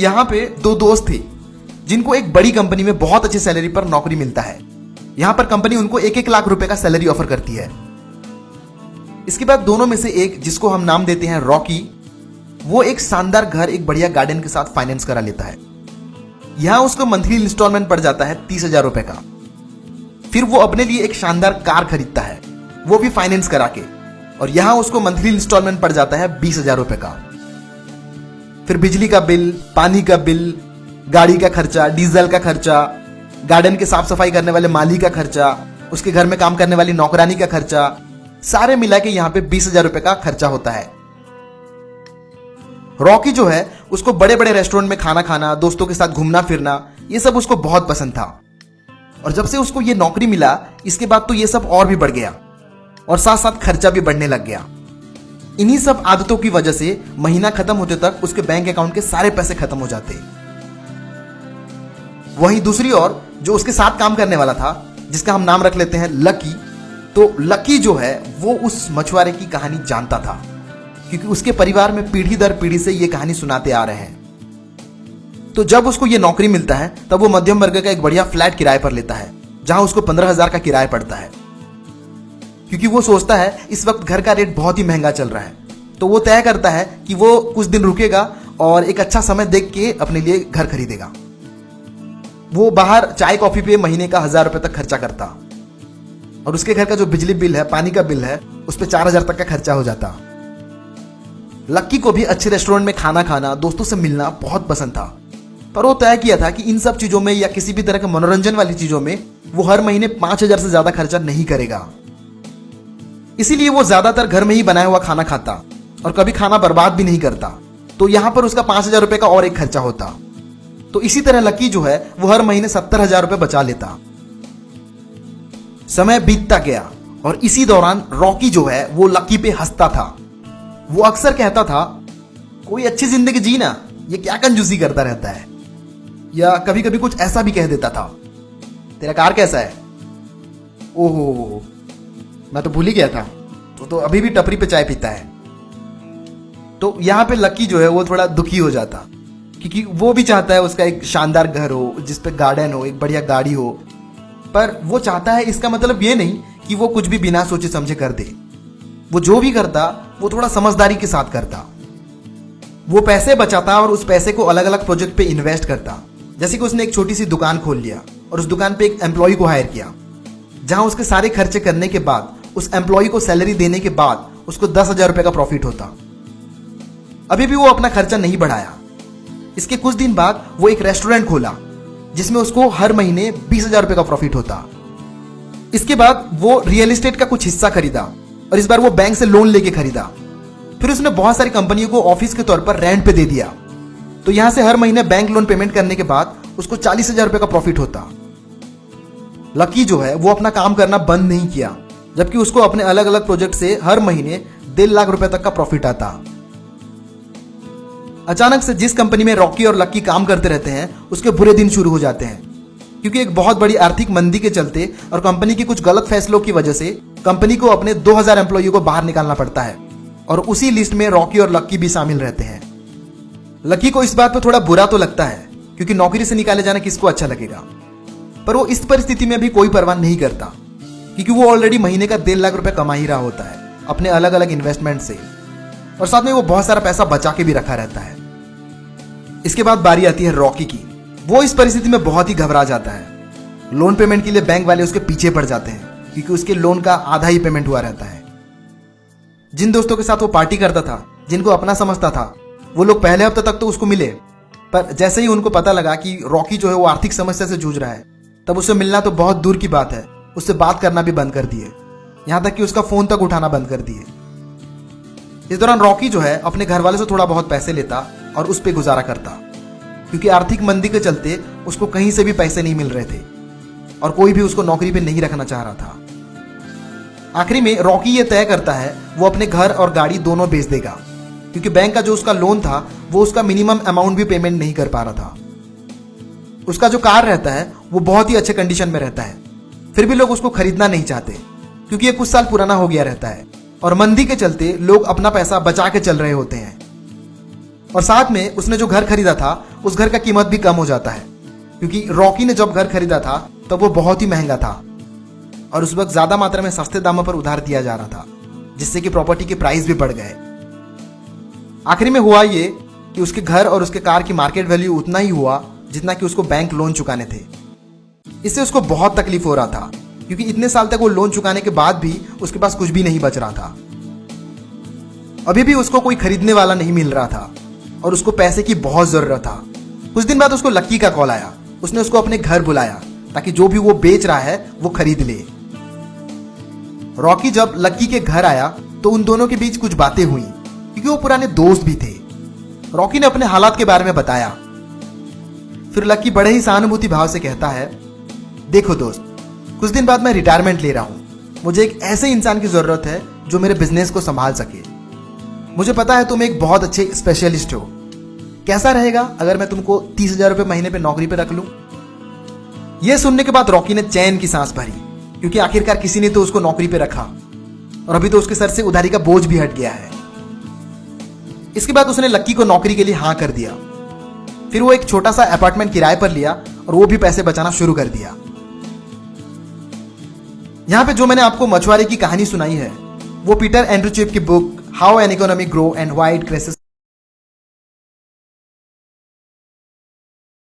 यहाँ पे दो दोस्त थे जिनको एक बड़ी कंपनी में बहुत अच्छी सैलरी पर नौकरी मिलता है। यहाँ पर कंपनी उनको 1-1 लाख रुपए का सैलरी ऑफर करती है। इसके बाद दोनों में से एक, जिसको हम नाम देते हैं रॉकी, वो एक शानदार घर एक बढ़िया गार्डन के साथ फाइनेंस करा लेता है। यहाँ उसको मंथली इंस्टॉलमेंट पड़ जाता है 30,000 रुपए का। फिर वो अपने लिए एक शानदार कार खरीदता है, वो भी फाइनेंस करा के, और यहाँ उसको मंथली इंस्टॉलमेंट पड़ जाता है 20,000 रुपए का। फिर बिजली का बिल, पानी का बिल, गाड़ी का खर्चा, डीजल का खर्चा, गार्डन के साफ सफाई करने वाले माली का खर्चा, उसके घर में काम करने वाली नौकरानी का खर्चा, सारे मिला के यहाँ पे 20,000 रुपए का खर्चा होता है। रॉकी जो है उसको बड़े बड़े रेस्टोरेंट में खाना खाना, दोस्तों के साथ घूमना फिरना, ये सब उसको बहुत पसंद था। और जब से उसको ये नौकरी मिला, इसके बाद तो ये सब और भी बढ़ गया और साथ साथ खर्चा भी बढ़ने लग गया। इन्हीं सब आदतों की वजह से महीना खत्म होते तक उसके बैंक अकाउंट के सारे पैसे खत्म हो जाते। वहीं दूसरी ओर जो उसके साथ काम करने वाला था, जिसका हम नाम रख लेते हैं लकी, तो लकी जो है वो उस मछुआरे की कहानी जानता था, क्योंकि उसके परिवार में पीढ़ी दर पीढ़ी से ये कहानी सुनाते आ रहे हैं। तो जब उसको ये नौकरी मिलता है तब वो मध्यम वर्ग का एक बढ़िया फ्लैट किराए पर लेता है, जहां उसको 15,000 का किराया पड़ता है, क्योंकि वो सोचता है इस वक्त घर का रेट बहुत ही महंगा चल रहा है। तो वो तय करता है कि वो कुछ दिन रुकेगा और एक अच्छा समय देख के अपने लिए घर खरीदेगा। वो बाहर चाय कॉफी पे महीने का 1,000 रुपए तक खर्चा करता, और उसके घर का जो बिजली बिल है, पानी का बिल है, उस पर 4,000 तक का खर्चा हो जाता। लक्की को भी अच्छे रेस्टोरेंट में खाना खाना, दोस्तों से मिलना बहुत पसंद था, पर वो तय किया था कि इन सब चीजों में या किसी भी तरह के मनोरंजन वाली चीजों में वो हर महीने 5,000 से ज्यादा खर्चा नहीं करेगा। इसीलिए वो ज्यादातर घर में ही बनाया हुआ खाना खाता और कभी खाना बर्बाद भी नहीं करता। तो यहां पर उसका 5,000 रुपए का और एक खर्चा होता। तो इसी तरह लकी जो है वो हर महीने 70,000 रुपए बचा लेता। समय बीतता गया और इसी दौरान रॉकी जो है वो लकी पे हंसता था। वो अक्सर कहता था, कोई अच्छी जिंदगी जीना, ये क्या कंजूसी करता रहता है। या कभी कभी कुछ ऐसा भी कह देता था, तेरा कार कैसा है? ओहो, मैं तो भूल ही गया था, तो अभी भी टपरी पे चाय पीता है। तो यहां पे लकी जो है वो थोड़ा दुखी हो जाता, क्योंकि वो भी चाहता है उसका एक शानदार घर हो, जिसपे गार्डन हो, एक बढ़िया गाड़ी हो, पर वो चाहता है, इसका मतलब ये नहीं कि वो कुछ भी बिना सोचे समझे कर दे। वो जो भी करता वो थोड़ा समझदारी के साथ करता। वो पैसे बचाता और उस पैसे को अलग अलग प्रोजेक्ट पे इन्वेस्ट करता। जैसे कि उसने एक छोटी सी दुकान खोल लिया और उस दुकान पे एक एम्प्लॉय को हायर किया, जहां उसके सारे खर्चे करने के बाद, उस एम्प्लॉय को सैलरी देने के बाद उसको 10,000 रुपए का प्रॉफिट होता। अभी भी वो अपना खर्चा नहीं बढ़ाया। इसके कुछ दिन बाद वो एक रेस्टोरेंट खोला, जिसमें उसको हर महीने 20,000 रुपए का प्रॉफिट होता। इसके बाद वो रियल एस्टेट का कुछ हिस्सा खरीदा और इस बार वो बैंक से लोन लेके खरीदा। फिर उसने बहुत सारी कंपनियों को ऑफिस के तौर पर रेंट पे दे दिया। तो यहां से हर महीने बैंक लोन पेमेंट करने के बाद उसको 40,000 रुपए का प्रॉफिट होता। लकी जो है वो अपना काम करना बंद नहीं किया, जबकि उसको अपने अलग अलग प्रोजेक्ट से हर महीने 1.5 लाख रुपए तक का प्रॉफिट आता। अचानक से जिस कंपनी में रॉकी और लकी काम करते रहते हैं, उसके बुरे दिन शुरू हो जाते हैं, क्योंकि एक बहुत बड़ी आर्थिक मंदी के चलते और कंपनी की कुछ गलत फैसलों की वजह से कंपनी को अपने 2,000 एम्प्लॉइयों को बाहर निकालना पड़ता है, और उसी लिस्ट में रॉकी और लकी भी शामिल रहते हैं। लकी को इस बात पर थोड़ा बुरा तो लगता है, क्योंकि नौकरी से निकाले जाना किसको अच्छा लगेगा, पर वो इस परिस्थिति में भी कोई परवाह नहीं करता, क्योंकि वो ऑलरेडी महीने का 1.5 लाख रुपए कमा ही रहा होता है अपने अलग अलग इन्वेस्टमेंट से, और साथ में वो बहुत सारा पैसा बचा के भी रखा रहता है। इसके बाद बारी आती है रॉकी की। वो इस परिस्थिति में बहुत ही घबरा जाता है। लोन पेमेंट के लिए बैंक वाले उसके पीछे पड़ जाते हैं, क्योंकि उसके लोन का आधा ही पेमेंट हुआ रहता है। जिन दोस्तों के साथ वो पार्टी करता था, जिनको अपना समझता था, वो लोग पहले हफ्ते तक तो उसको मिले, पर जैसे ही उनको पता लगा कि रॉकी जो है वो आर्थिक समस्या से जूझ रहा है, तब उससे मिलना तो बहुत दूर की बात है, उससे बात करना भी बंद कर दिए, यहां तक कि उसका फोन तक उठाना बंद कर दिए। इस दौरान रॉकी जो है अपने घर वाले से थोड़ा बहुत पैसे लेता और उस पर गुजारा करता, क्योंकि आर्थिक मंदी के चलते उसको कहीं से भी पैसे नहीं मिल रहे थे और कोई भी उसको नौकरी पे नहीं रखना चाह रहा था। आखिरी में रॉकी ये तय करता है वो अपने घर और गाड़ी दोनों बेच देगा, क्योंकि बैंक का जो उसका लोन था वो उसका मिनिमम अमाउंट भी पेमेंट नहीं कर पा रहा था। उसका जो कार रहता है वो बहुत ही अच्छे कंडीशन में रहता है, फिर भी लोग उसको खरीदना नहीं चाहते, क्योंकि ये कुछ साल पुराना हो गया रहता है और मंदी के चलते लोग अपना पैसा बचा के चल रहे होते हैं। और साथ में उसने जो घर खरीदा था उस घर का कीमत भी कम हो जाता है, क्योंकि रॉकी ने जब घर खरीदा था तब वो बहुत ही महंगा था और उस वक्त ज्यादा मात्रा में सस्ते दामों पर उधार दिया जा रहा था, जिससे कि प्रॉपर्टी के प्राइस भी बढ़ गए। आखिरी में हुआ ये कि उसके घर और उसके कार की मार्केट वैल्यू उतना ही हुआ जितना कि उसको बैंक लोन चुकाने थे। इससे उसको बहुत तकलीफ हो रहा था, क्योंकि इतने साल तक वो लोन चुकाने के बाद भी उसके पास कुछ भी नहीं बच रहा था। अभी भी उसको कोई खरीदने वाला नहीं मिल रहा था और उसको पैसे की बहुत जरूरत था। कुछ दिन बाद उसको लक्की का कॉल आया। उसने उसको अपने घर बुलाया ताकि जो भी वो बेच रहा है वो खरीद ले। रॉकी जब लक्की के घर आया तो उन दोनों के बीच कुछ बातें हुई, क्योंकि वो पुराने दोस्त भी थे। रॉकी ने अपने हालात के बारे में बताया। फिर लक्की बड़े ही सहानुभूति भाव से कहता है, देखो दोस्त, कुछ दिन बाद मैं रिटायरमेंट ले रहा हूं। मुझे एक ऐसे इंसान की जरूरत है जो मेरे बिजनेस को संभाल सके। मुझे पता है तुम एक बहुत अच्छे स्पेशलिस्ट हो। कैसा रहेगा अगर मैं तुमको 30,000 रुपये महीने पे नौकरी पे रख लूं? यह सुनने के बाद रॉकी ने चैन की सांस भरी, क्योंकि आखिरकार किसी ने तो उसको नौकरी पे रखा और अभी तो उसके सर से उधारी का बोझ भी हट गया है। इसके बाद उसने लक्की को नौकरी के लिए हाँ कर दिया। फिर वो एक छोटा सा अपार्टमेंट किराए पर लिया और वो भी पैसे बचाना शुरू कर दिया। यहां पे जो मैंने आपको मछुआरे की कहानी सुनाई है वो पीटर एंड्रू चिप की book how an economy grow and why it crashes